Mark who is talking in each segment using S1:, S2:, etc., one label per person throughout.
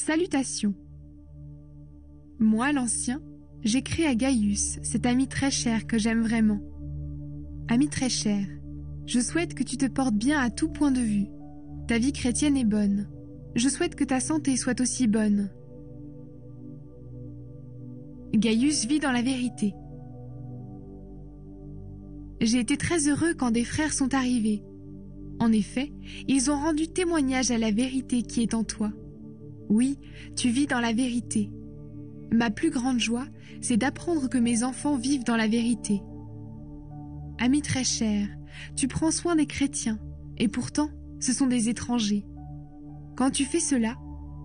S1: Salutations. Moi, l'ancien, j'écris à Gaius, cet ami très cher que j'aime vraiment. Ami très cher, je souhaite que tu te portes bien à tout point de vue. Ta vie chrétienne est bonne. Je souhaite que ta santé soit aussi bonne. Gaius vit dans la vérité. J'ai été très heureux quand des frères sont arrivés. En effet, ils ont rendu témoignage à la vérité qui est en toi. Oui, tu vis dans la vérité. Ma plus grande joie, c'est d'apprendre que mes enfants vivent dans la vérité. Ami très cher, tu prends soin des chrétiens, et pourtant, ce sont des étrangers. Quand tu fais cela,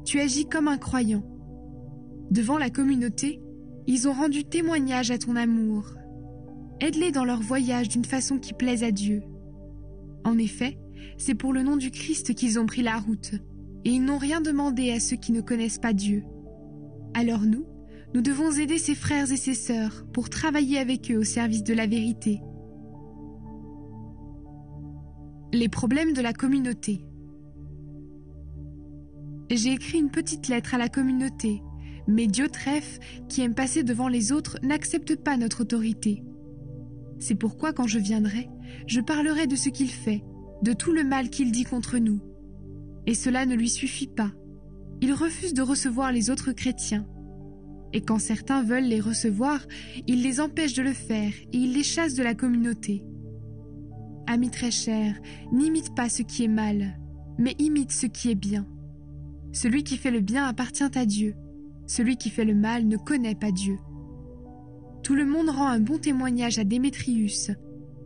S1: tu agis comme un croyant. Devant la communauté, ils ont rendu témoignage à ton amour. Aide-les dans leur voyage d'une façon qui plaise à Dieu. En effet, c'est pour le nom du Christ qu'ils ont pris la route, et ils n'ont rien demandé à ceux qui ne connaissent pas Dieu. Alors nous devons aider ces frères et ces sœurs pour travailler avec eux au service de la vérité. Les problèmes de la communauté. J'ai écrit une petite lettre à la communauté, mais Diotrephe, qui aime passer devant les autres, n'accepte pas notre autorité. C'est pourquoi quand je viendrai, je parlerai de ce qu'il fait, de tout le mal qu'il dit contre nous. Et cela ne lui suffit pas. Il refuse de recevoir les autres chrétiens. Et quand certains veulent les recevoir, il les empêche de le faire et il les chasse de la communauté. Ami très cher, n'imite pas ce qui est mal, mais imite ce qui est bien. Celui qui fait le bien appartient à Dieu. Celui qui fait le mal ne connaît pas Dieu. Tout le monde rend un bon témoignage à Démétrius.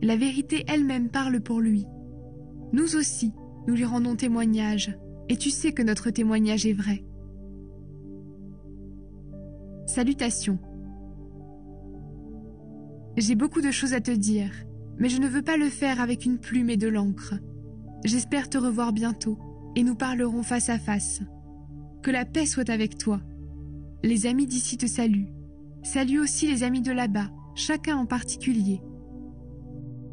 S1: La vérité elle-même parle pour lui. Nous aussi, nous lui rendons témoignage, et tu sais que notre témoignage est vrai. Salutations. J'ai beaucoup de choses à te dire, mais je ne veux pas le faire avec une plume et de l'encre. J'espère te revoir bientôt, et nous parlerons face à face. Que la paix soit avec toi. Les amis d'ici te saluent. Salue aussi les amis de là-bas, chacun en particulier.